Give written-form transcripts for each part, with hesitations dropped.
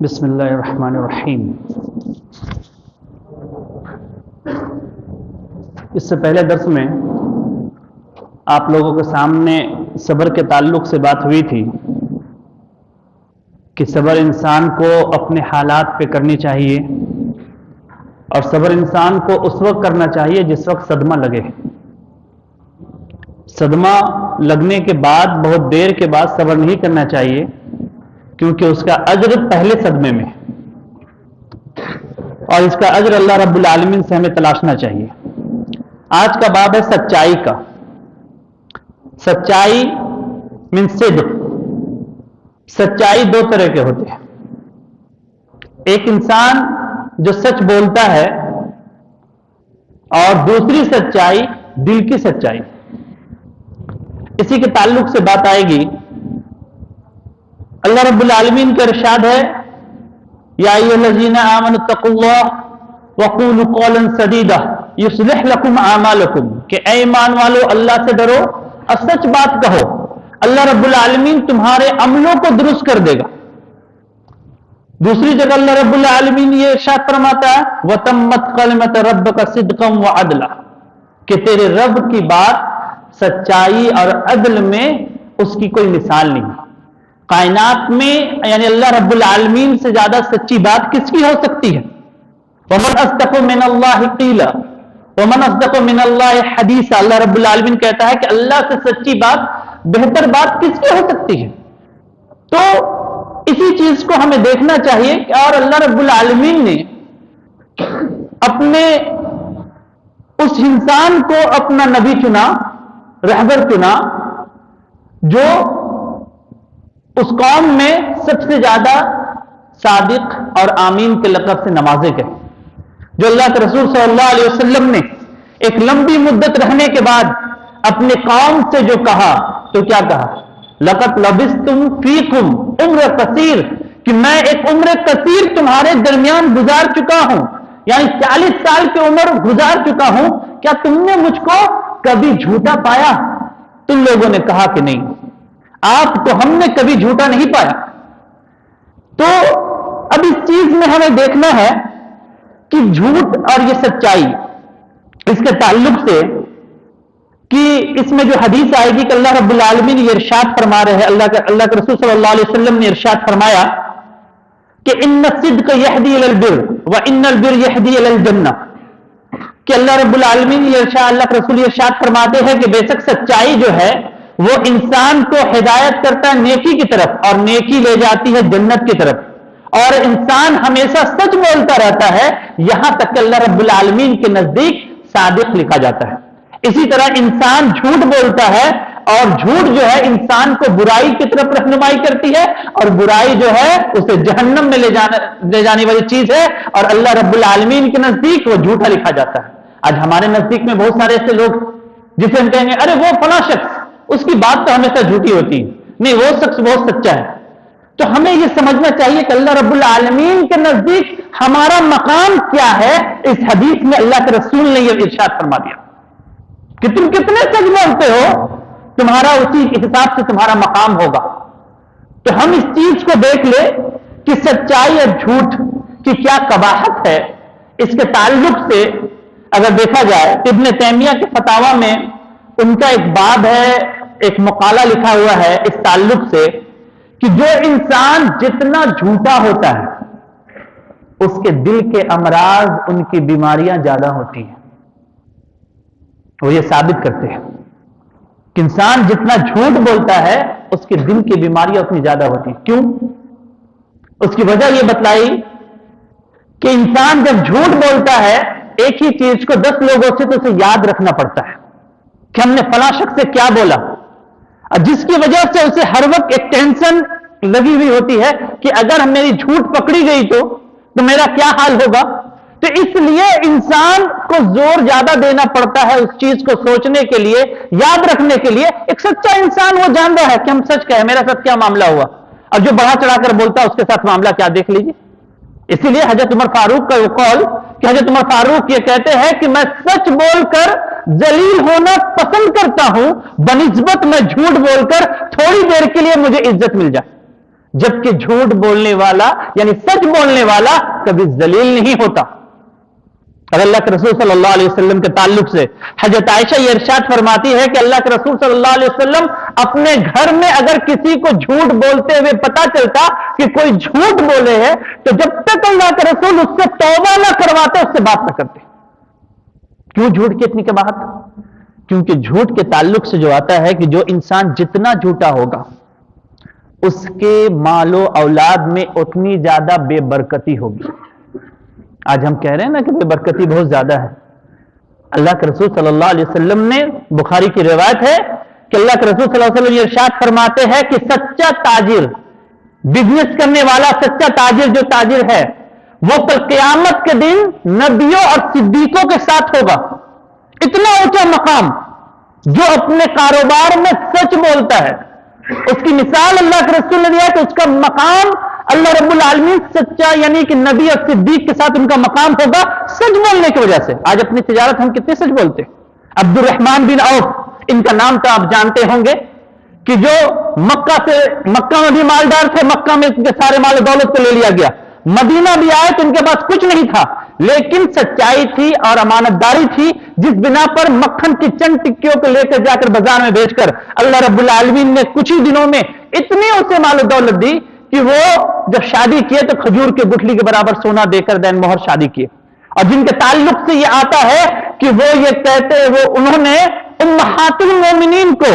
بسم اللہ الرحمن الرحیم۔ اس سے پہلے درس میں آپ لوگوں کے سامنے صبر کے تعلق سے بات ہوئی تھی کہ صبر انسان کو اپنے حالات پہ کرنی چاہیے، اور صبر انسان کو اس وقت کرنا چاہیے جس وقت صدمہ لگے۔ صدمہ لگنے کے بعد بہت دیر کے بعد صبر نہیں کرنا چاہیے، کیونکہ اس کا اجر پہلے صدمے میں، اور اس کا اجر اللہ رب العالمین سے ہمیں تلاشنا چاہیے۔ آج کا باب ہے سچائی کا۔ سچائی من صدق۔ سچائی دو طرح کے ہوتے ہیں، ایک انسان جو سچ بولتا ہے، اور دوسری سچائی دل کی سچائی۔ اسی کے تعلق سے بات آئے گی۔ اللہ رب العالمین کا ارشاد ہے، یا ایھا الذین آمنوا اتقوا اللہ وقولوا قولا سدیدا یصلح لکم اعمالکم، کہ اے ایمان والو اللہ سے ڈرو اور سچ بات کہو، اللہ رب العالمین تمہارے عملوں کو درست کر دے گا۔ دوسری جگہ اللہ رب العالمین یہ ارشاد فرماتا ہے، وتمت کلمۃ ربک صدقا وعدلا، کہ تیرے رب کی بات سچائی اور عدل میں اس کی کوئی مثال نہیں۔ کائنات میں یعنی اللہ رب العالمین سے زیادہ سچی بات کس کی ہو سکتی ہے؟ ومن اصدق من اللہ قیلا ومن اصدق من اللہ حدیثا۔ اللہ رب العالمین کہتا ہے کہ اللہ سے سچی بات، بہتر بات کس کی ہو سکتی ہے؟ تو اسی چیز کو ہمیں دیکھنا چاہیے کہ اور اللہ رب العالمین نے اپنے اس انسان کو اپنا نبی چنا، رہبر چنا، جو اس قوم میں سب سے زیادہ صادق اور آمین کے لقب سے نوازے گئے، جو اللہ کے رسول صلی اللہ علیہ وسلم نے ایک لمبی مدت رہنے کے بعد اپنے قوم سے جو کہا تو کیا کہا؟ لقد لبثتم فیکم عمر کثیر، کہ میں ایک عمر کثیر تمہارے درمیان گزار چکا ہوں، یعنی 40 سال کی عمر گزار چکا ہوں، کیا تم نے مجھ کو کبھی جھوٹا پایا؟ تم لوگوں نے کہا کہ نہیں، آپ کو ہم نے کبھی جھوٹا نہیں پایا۔ تو اب اس چیز میں ہمیں دیکھنا ہے کہ جھوٹ اور یہ سچائی، اس کے تعلق سے کہ اس میں جو حدیث آئے گی کہ اللہ رب العالمین یہ ارشاد فرما رہے ہیں، اللہ کے رسول صلی اللہ علیہ وسلم نے ارشاد فرمایا کہ ان الصدق یہدی الی البر وان البر یہدی الی الجنہ، کہ اللہ رب العالمین یہ ارشاد، اللہ کے رسول یہ ارشاد فرماتے ہیں کہ بے شک سچائی جو ہے وہ انسان کو ہدایت کرتا ہے نیکی کی طرف، اور نیکی لے جاتی ہے جنت کی طرف، اور انسان ہمیشہ سچ بولتا رہتا ہے یہاں تک کہ اللہ رب العالمین کے نزدیک صادق لکھا جاتا ہے۔ اسی طرح انسان جھوٹ بولتا ہے، اور جھوٹ جو ہے انسان کو برائی کی طرف رہنمائی کرتی ہے، اور برائی جو ہے اسے جہنم میں لے جانے والی چیز ہے، اور اللہ رب العالمین کے نزدیک وہ جھوٹا لکھا جاتا ہے۔ آج ہمارے نزدیک میں بہت سارے ایسے لوگ جسے ہم کہیں گے ارے وہ فلاں شخص، اس کی بات تو ہمیشہ جھوٹی ہوتی ہے، نہیں وہ شخص بہت سچا ہے۔ تو ہمیں یہ سمجھنا چاہیے کہ اللہ رب العالمین کے نزدیک ہمارا مقام کیا ہے۔ اس حدیث میں اللہ کے رسول نے یہ ارشاد فرما دیا کہ تم کتنے سچ بولتے ہو، تمہارا اسی کے حساب سے تمہارا مقام ہوگا۔ تو ہم اس چیز کو دیکھ لیں کہ سچائی اور جھوٹ کی کیا قباحت ہے۔ اس کے تعلق سے اگر دیکھا جائے تو ابن تیمیہ کے فتاوی میں ان کا ایک باب ہے، ایک مقالہ لکھا ہوا ہے اس تعلق سے کہ جو انسان جتنا جھوٹا ہوتا ہے اس کے دل کے امراض، ان کی بیماریاں زیادہ ہوتی ہیں۔ وہ یہ ثابت کرتے ہیں کہ انسان جتنا جھوٹ بولتا ہے اس کے دل کی بیماریاں اتنی زیادہ ہوتی ہیں۔ کیوں؟ اس کی وجہ یہ بتلائی کہ انسان جب جھوٹ بولتا ہے ایک ہی چیز کو 10 لوگوں سے تو اسے یاد رکھنا پڑتا ہے کہ ہم نے فلاں شخص سے کیا بولا، اور جس کی وجہ سے اسے ہر وقت ایک ٹینشن لگی ہوئی ہوتی ہے کہ اگر میری جھوٹ پکڑی گئی تو میرا کیا حال ہوگا۔ تو اس لیے انسان کو زور زیادہ دینا پڑتا ہے اس چیز کو سوچنے کے لیے، یاد رکھنے کے لیے۔ ایک سچا انسان وہ جانتا ہے کہ ہم سچ کہیں، میرا ساتھ کیا معاملہ ہوا، اور جو بڑھا چڑھا کر بولتا ہے اس کے ساتھ معاملہ کیا دیکھ لیجیے۔ اسی لیے حضرت عمر فاروق کا وہ قول کہ حضرت عمر فاروق یہ کہتے ہیں کہ میں سچ بول کر ذلیل ہونا پسند کرتا ہوں بنسبت میں جھوٹ بول کر تھوڑی دیر کے لیے مجھے عزت مل جائے۔ جبکہ جھوٹ بولنے والا یعنی سچ بولنے والا کبھی ذلیل نہیں ہوتا. اور اللہ کے رسول صلی اللہ علیہ وسلم کے تعلق سے حضرت عائشہ یہ ارشاد فرماتی ہے کہ اللہ کے رسول صلی اللہ علیہ وسلم اپنے گھر میں اگر کسی کو جھوٹ بولتے ہوئے پتا چلتا کہ کوئی جھوٹ بولے ہے تو جب تک اللہ کے رسول اس سے توبہ نہ کرواتے اس سے بات نہ کرتے. کیوں جھوٹ کی اتنی کباہت؟ کیونکہ جھوٹ کے تعلق سے جو آتا ہے کہ جو انسان جتنا جھوٹا ہوگا اس کے مال و اولاد میں اتنی زیادہ بے برکتی ہوگی. آج ہم کہہ رہے ہیں نا کہ بے برکتی بہت زیادہ ہے. اللہ کے رسول صلی اللہ علیہ وسلم نے بخاری کی روایت ہے کہ اللہ کے رسول صلی اللہ علیہ وسلم یہ ارشاد فرماتے ہیں کہ سچا تاجر، بزنس کرنے والا سچا تاجر جو تاجر ہے وہ کل قیامت کے دن نبیوں اور صدیقوں کے ساتھ ہوگا. اتنا اونچا مقام جو اپنے کاروبار میں سچ بولتا ہے. اس کی مثال اللہ کے رسول نے دیا کہ اس کا مقام اللہ رب العالمین سچا یعنی کہ نبی اور صدیق کے ساتھ ان کا مقام ہوگا سچ بولنے کی وجہ سے. آج اپنی تجارت ہم کتنے سچ بولتے. عبد الرحمن بن عوف ان کا نام تو آپ جانتے ہوں گے کہ جو مکہ میں بھی مالدار تھے، مکہ میں ان کے سارے مال و دولت کو لے لیا گیا. مدینہ بھی آئے تو ان کے پاس کچھ نہیں تھا، لیکن سچائی تھی اور امانت داری تھی جس بنا پر مکھن کی چند ٹکیوں کو لے کر جا کر بازار میں بیچ کر اللہ رب العالمین نے کچھ ہی دنوں میں اتنی اسے مال و دولت دی کہ وہ جب شادی کیے تو کھجور کے گٹھلی کے برابر سونا دے کر دین مہر شادی کیے. اور جن کے تعلق سے یہ آتا ہے کہ وہ یہ کہتے انہوں نے امہات المومنین کو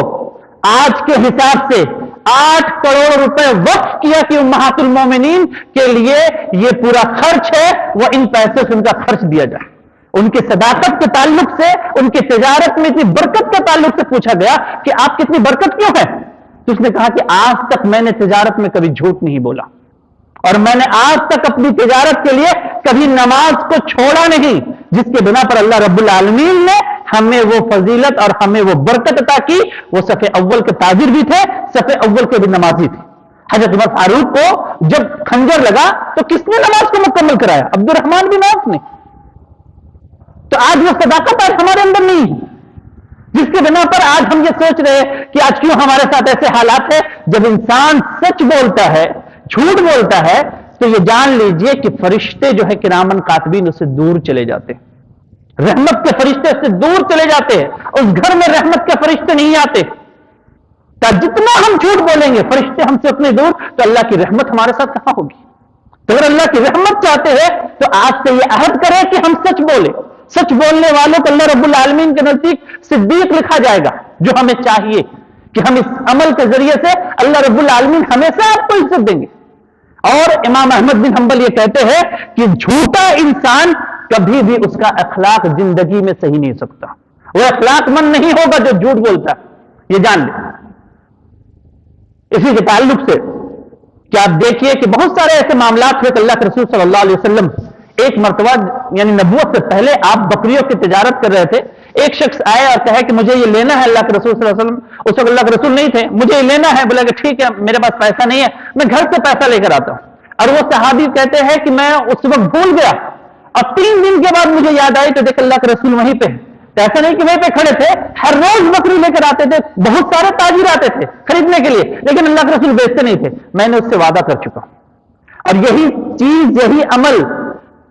آج کے حساب سے 8 کروڑ روپے وقف کیا کہ امہات المومنین کے لیے یہ پورا خرچ ہے، وہ ان پیسے سے ان کا خرچ دیا جائے. ان کی صداقت کے تعلق سے، ان کی تجارت میں اتنی برکت کے تعلق سے پوچھا گیا کہ آپ کتنی برکت کیوں ہے؟ تو اس نے کہا کہ آج تک میں نے تجارت میں کبھی جھوٹ نہیں بولا اور میں نے آج تک اپنی تجارت کے لیے کبھی نماز کو چھوڑا نہیں، جس کے بنا پر اللہ رب العالمین نے ہمیں وہ فضیلت اور ہمیں وہ برکت عطا کی. وہ صف اول کے تاجر بھی تھے، صف اول کے بھی نمازی تھے. حضرت عمر فاروق کو جب خنجر لگا تو کس نے نماز کو مکمل کرایا؟ عبد الرحمن بن عوف نے. تو آج وہ صداقت آج ہمارے اندر نہیں ہے، جس کے بنا پر آج ہم یہ سوچ رہے ہیں کہ آج کیوں ہمارے ساتھ ایسے حالات ہیں. جب انسان سچ بولتا ہے، جھوٹ بولتا ہے، تو یہ جان لیجئے کہ فرشتے جو ہے کرامن کاتبین اسے دور چلے جاتے ہیں. رحمت کے فرشتے سے دور چلے جاتے ہیں. اس گھر میں رحمت کے فرشتے نہیں آتے. جتنا ہم جھوٹ بولیں گے فرشتے ہم سے اتنے دور، تو اللہ کی رحمت ہمارے ساتھ کہاں ہوگی؟ تو اگر اللہ کی رحمت چاہتے ہیں تو آج سے یہ عہد کریں کہ ہم سچ بولیں. سچ بولنے والوں کو اللہ رب العالمین کے نزدیک صدیق لکھا جائے گا. جو ہمیں چاہیے کہ ہم اس عمل کے ذریعے سے اللہ رب العالمین ہمیشہ آپ کو عزت دیں گے. اور امام احمد بن حنبل یہ کہتے ہیں کہ جھوٹا انسان کبھی بھی اس کا اخلاق زندگی میں صحیح نہیں سکتا. وہ اخلاق مند نہیں ہوگا جو جھوٹ بولتا ہے، یہ جان لیں. اسی کے تعلق سے کہ آپ دیکھیے کہ بہت سارے ایسے معاملات ہوئے کہ اللہ کے رسول صلی اللہ علیہ وسلم ایک مرتبہ یعنی نبوت سے پہلے آپ بکریوں کی تجارت کر رہے تھے. ایک شخص آئے اور کہے کہ مجھے یہ لینا ہے. اللہ کے رسول صلی اللہ علیہ وسلم اس وقت اللہ کے رسول نہیں تھے. مجھے یہ لینا ہے. بولا کہ ٹھیک ہے میرے پاس پیسہ نہیں ہے، میں گھر سے پیسہ لے کر آتا ہوں. اور وہ صحابی کہتے ہیں کہ میں اس وقت بھول گیا اور 3 دن کے بعد مجھے یاد آئی تو دیکھ اللہ کے رسول وہیں پہ. تو ایسا نہیں کہ وہیں پہ کھڑے تھے، ہر روز بکری لے کر آتے تھے. بہت سارے تاجر آتے تھے خریدنے کے لیے، لیکن اللہ کے رسول بیچتے نہیں تھے. میں نے اس سے وعدہ کر چکا ہوں. اور یہی چیز، یہی عمل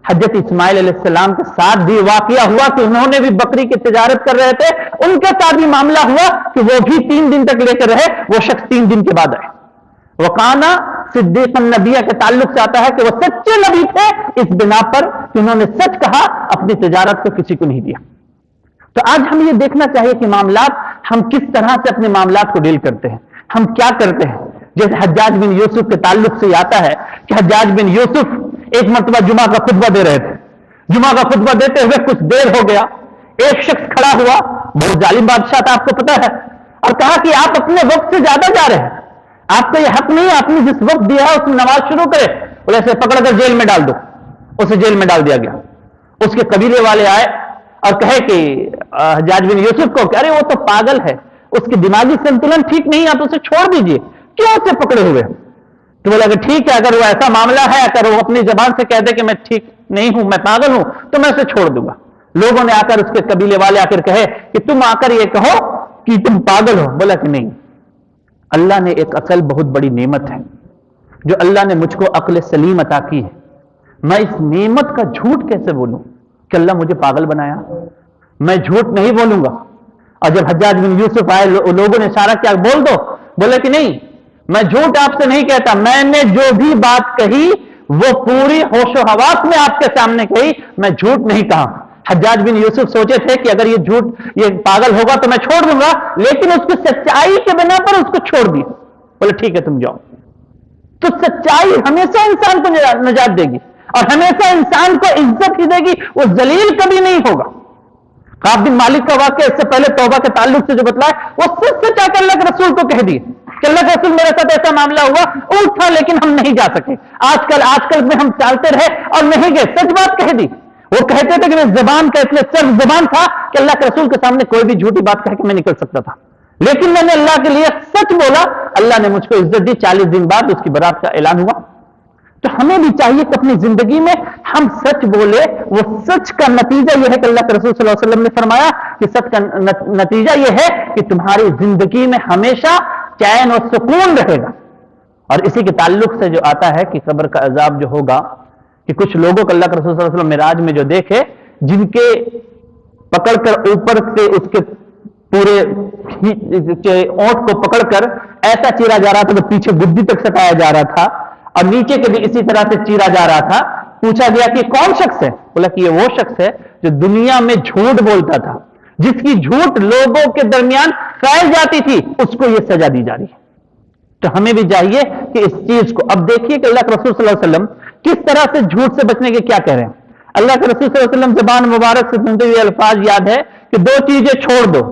حضرت اسماعیل علیہ السلام کے ساتھ بھی واقعہ ہوا کہ انہوں نے بھی بکری کی تجارت کر رہے تھے. ان کے ساتھ بھی معاملہ ہوا کہ وہ بھی 3 دن تک لے کر رہے. وہ شخص 3 دن کے بعد آئے. وقانا صدیق النبیہ کے تعلق سے آتا ہے کہ وہ سچے نبی تھے اس بنا پر کہ انہوں نے سچ کہا، اپنی تجارت کو کسی کو نہیں دیا. تو آج ہمیں یہ دیکھنا چاہیے کہ معاملات ہم کس طرح سے اپنے معاملات کو ڈیل کرتے ہیں، ہم کیا کرتے ہیں. جیسے حجاج بن یوسف کے تعلق سے آتا ہے کہ حجاج بن یوسف ایک مرتبہ جمعہ کا خطبہ دے رہے تھے. جمعہ کا خطبہ دیتے ہوئے کچھ دیر ہو گیا. ایک شخص کھڑا ہوا، بہت ظالم بادشاہ تھا آپ کو پتا ہے، اور کہا کہ آپ اپنے وقت سے زیادہ جا رہے ہیں، آپ کو یہ حق نہیں ہے، آپ نے جس وقت دیا ہے اس میں نماز شروع کرے. بولے اسے پکڑ کر جیل میں ڈال دو. اسے جیل میں ڈال دیا گیا. اس کے قبیلے والے آئے اور کہے کہ حجاج بن یوسف کو کہ ارے وہ تو پاگل ہے، اس کی دماغی سنتولن ٹھیک نہیں ہے، آپ اسے چھوڑ دیجئے، کیوں اسے پکڑے ہوئے؟ تو بولا کہ ٹھیک ہے اگر وہ ایسا معاملہ ہے، اگر وہ اپنی زبان سے کہہ دے کہ میں ٹھیک نہیں ہوں، میں پاگل ہوں، تو میں اسے چھوڑ دوں گا. لوگوں نے آ کر اس کے قبیلے والے آ کر کہے کہ تم آ کر یہ کہو کہ تم پاگل ہو. بولا کہ نہیں، اللہ نے ایک عقل بہت بڑی نعمت ہے جو اللہ نے مجھ کو عقل سلیم عطا کی ہے، میں اس نعمت کا جھوٹ کیسے بولوں کہ اللہ مجھے پاگل بنایا؟ میں جھوٹ نہیں بولوں گا۔ اور جب حجاج بن یوسف آئے، لوگوں نے اشارہ کیا، بول دو، بولے کہ نہیں، میں جھوٹ آپ سے نہیں کہتا، میں نے جو بھی بات کہی وہ پوری ہوش و حواس میں آپ کے سامنے کہی، میں جھوٹ نہیں کہا۔ حجاج بن یوسف سوچے تھے کہ اگر یہ پاگل ہوگا تو میں چھوڑ دوں گا، لیکن اس کی سچائی کے بنا پر اس کو چھوڑ دیا۔ بولے ٹھیک ہے تم جاؤ۔ تو سچائی ہمیشہ انسان کو نجات دے گی اور ہمیشہ انسان کو عزت ہی دے گی، وہ ذلیل کبھی نہیں ہوگا۔ کعب بن مالک کا واقعہ اس سے پہلے توبہ کے تعلق سے جو بتلایا، وہ سچ آ کر اللہ کے رسول کو کہہ دیے کہ اللہ کے رسول میرے ساتھ ایسا معاملہ ہوا، اونٹ تھا لیکن ہم نہیں جا سکے، آج کل میں ہم چالتے رہے اور نہیں گئے، سچ بات کہہ دی۔ وہ کہتے تھے کہ میں زبان کا اتنے سخت زبان تھا کہ اللہ کے رسول کے سامنے کوئی بھی جھوٹی بات کہہ کے میں نکل سکتا تھا، لیکن میں نے اللہ کے لیے سچ بولا، اللہ نے مجھ کو عزت دی۔ 40 دن بعد اس کی برات کا اعلان ہوا۔ تو ہمیں بھی چاہیے کہ اپنی زندگی میں ہم سچ بولے۔ وہ سچ کا نتیجہ یہ ہے کہ اللہ کے رسول صلی اللہ علیہ وسلم نے فرمایا کہ سچ کا نتیجہ یہ ہے کہ تمہاری زندگی میں ہمیشہ چین اور سکون رہے گا۔ اور اسی کے تعلق سے جو آتا ہے کہ قبر کا عذاب جو ہوگا، کہ کچھ لوگوں کو اللہ کے رسول صلی اللہ علیہ وسلم معراج میں جو دیکھے، جن کے پکڑ کر اوپر سے اس کے پورے اونٹ کو پکڑ کر ایسا چیرا جا رہا تھا کہ پیچھے گدی تک سٹایا جا رہا تھا، اور نیچے کے بھی اسی طرح سے چیرا جا رہا تھا۔ پوچھا گیا کہ کون شخص ہے؟ بولا کہ یہ وہ شخص ہے جو دنیا میں جھوٹ بولتا تھا، جس کی جھوٹ لوگوں کے درمیان پھیل جاتی تھی، اس کو یہ سزا دی جا رہی ہے۔ تو ہمیں بھی چاہیے کہ اس چیز کو، اب دیکھیے کہ اللہ کے رسول صلی اللہ علیہ وسلم کس طرح سے جھوٹ سے بچنے کے کیا کہہ رہے ہیں۔ اللہ کے رسول صلی اللہ علیہ وسلم زبان مبارک سے سنتے ہوئے الفاظ یاد ہے کہ 2 چیزیں چھوڑ دو،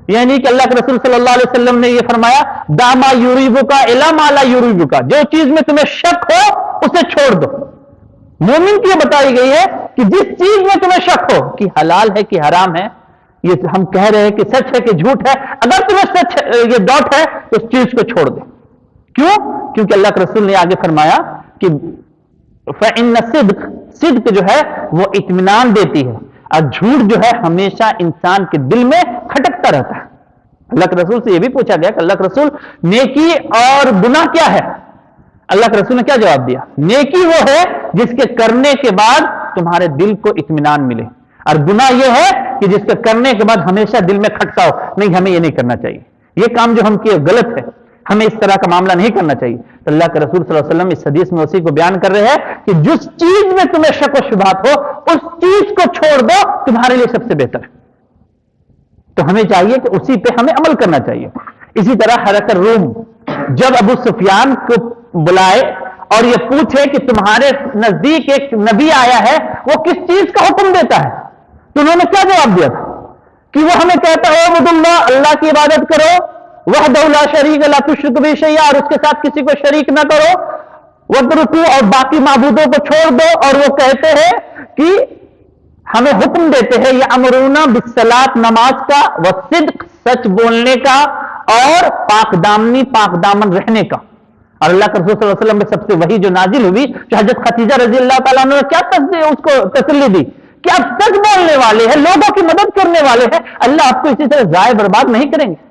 یعنی کہ اللہ کے رسول صلی اللہ علیہ وسلم نے یہ فرمایا، داما یوریبکا الا ما لا یوریبکا، جو چیز میں تمہیں شک ہو اسے چھوڑ دو۔ مومن کی یہ بتائی گئی ہے کہ جس چیز میں تمہیں شک ہو کہ حلال ہے کہ حرام ہے، یہ ہم کہہ رہے ہیں کہ سچ ہے کہ جھوٹ ہے، اگر تمہیں سچ یہ ڈاؤٹ ہے تو اس چیز کو چھوڑ دے۔ کیوں؟ کیونکہ اللہ کے رسول نے آگے فرمایا کہ فإن الصدق، صدق جو ہے وہ اطمینان دیتی ہے، اور جھوٹ جو ہے ہمیشہ انسان کے دل میں کھٹکتا رہتا ہے۔ اللہ کے رسول سے یہ بھی پوچھا گیا کہ اللہ کے رسول نیکی اور گناہ کیا ہے؟ اللہ کے رسول نے کیا جواب دیا؟ نیکی وہ ہے جس کے کرنے کے بعد تمہارے دل کو اطمینان ملے، اور گناہ یہ ہے کہ جس کے کرنے کے بعد ہمیشہ دل میں کھٹتا ہو، نہیں ہمیں یہ نہیں کرنا چاہیے، یہ کام جو ہم کیے غلط ہے، ہمیں اس طرح کا معاملہ نہیں کرنا چاہیے۔ تو اللہ کے رسول صلی اللہ علیہ وسلم اس حدیث میں اسی کو بیان کر رہے ہیں کہ جس چیز میں تمہیں شک و شبہات ہو اس چیز کو چھوڑ دو، تمہارے لیے سب سے بہتر ہے۔ تو ہمیں چاہیے کہ اسی پہ ہمیں عمل کرنا چاہیے۔ اسی طرح حرکت روم جب ابو سفیان کو بلائے اور یہ پوچھے کہ تمہارے نزدیک ایک نبی آیا ہے، وہ کس چیز کا حکم دیتا ہے، تو انہوں نے کیا جواب دیا تھا کہ وہ ہمیں کہتا ہے اعبدوا اللہ، اللہ کی عبادت کرو، وحدہ لا شریک لا تشرک بہ شیئا، اور اس کے ساتھ کسی کو شریک نہ کرو، واترکوا، اور باقی معبودوں کو چھوڑ دو۔ اور وہ کہتے ہیں کہ ہمیں حکم دیتے ہیں یامرون بالصلاۃ، نماز کا، والصدق، سچ بولنے کا، اور پاک دامنی، پاک دامن رہنے کا۔ اور اللہ کے رسول صلی اللہ علیہ وسلم میں سب سے وحی جو نازل ہوئی، جو حضرت خدیجہ رضی اللہ تعالیٰ عنہ نے کیا اس کو تسلی دی کہ آپ سچ بولنے والے ہیں، لوگوں کی مدد کرنے والے ہیں، اللہ آپ کو اسی طرح ضائع برباد نہیں کریں گے۔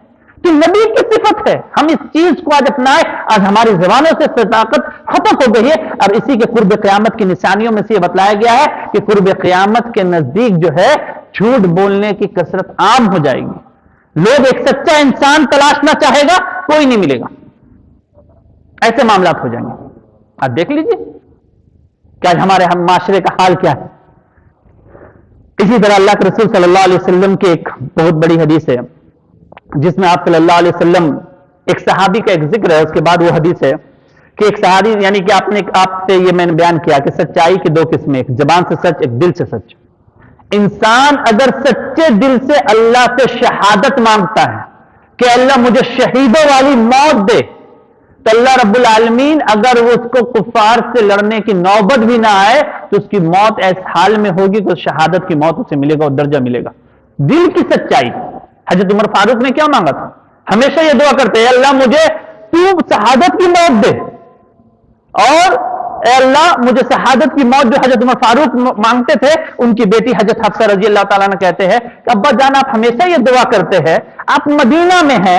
تو نبی کی صفت ہے، ہم اس چیز کو آج اپنائیں۔ آج ہماری زبانوں سے صداقت ختم ہو گئی ہے، اور اسی کے قرب قیامت کی نشانیوں میں سے یہ بتلایا گیا ہے کہ قرب قیامت کے نزدیک جو ہے جھوٹ بولنے کی کثرت عام ہو جائے گی۔ لوگ ایک سچا انسان تلاشنا چاہے گا، کوئی نہیں ملے گا، ایسے معاملات ہو جائیں گے۔ آپ دیکھ لیجئے کہ آج ہمارے ہم معاشرے کا حال کیا ہے۔ اسی طرح اللہ کے رسول صلی اللہ علیہ وسلم کی ایک بہت بڑی حدیث ہے جس میں آپ صلی اللہ علیہ وسلم، ایک صحابی کا ایک ذکر ہے، اس کے بعد وہ حدیث ہے کہ ایک صحابی، یعنی کہ آپ سے یہ میں نے بیان کیا کہ سچائی کی 2 قسمیں، ایک زبان سے سچ، ایک دل سے سچ۔ انسان اگر سچے دل سے اللہ سے شہادت مانگتا ہے کہ اللہ مجھے شہیدوں والی موت دے، تو اللہ رب العالمین اگر وہ اس کو کفار سے لڑنے کی نوبت بھی نہ آئے تو اس کی موت اس حال میں ہوگی کہ شہادت کی موت اسے ملے گا اور درجہ ملے گا۔ دل کی سچائی۔ حضرت عمر فاروق نے کیا مانگا تھا؟ ہمیشہ یہ دعا کرتے ہیں، اللہ مجھے تو شہادت کی موت دے، اور اے اللہ مجھے شہادت کی موت جو حضرت عمر فاروق مانگتے تھے، ان کی بیٹی حضرت حفصہ رضی اللہ تعالیٰ نے کہتے ہیں کہ ابا جان آپ ہمیشہ یہ دعا کرتے ہیں، آپ مدینہ میں ہیں،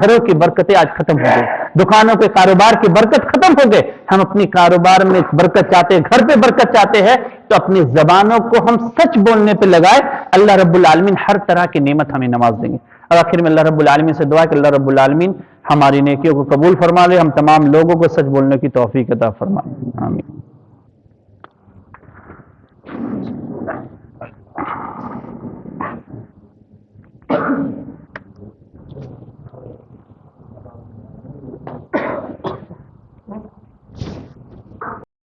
گھروں کی برکتیں آج ختم ہو گئی، دکانوں کے کاروبار کی برکت ختم ہو گئے. ہم اپنی کاروبار میں برکت چاہتے ہیں، گھر پہ برکت چاہتے ہیں، تو اپنی زبانوں کو ہم سچ بولنے پہ لگائے. اللہ رب العالمین ہر طرح کی نعمت ہمیں نواز دیں گے. اور آخر میں اللہ رب العالمین سے دعا کہ اللہ رب العالمین ہماری نیکیوں کو قبول فرما لے، ہم تمام لوگوں کو سچ بولنے کی توفیق عطا فرما. آمین.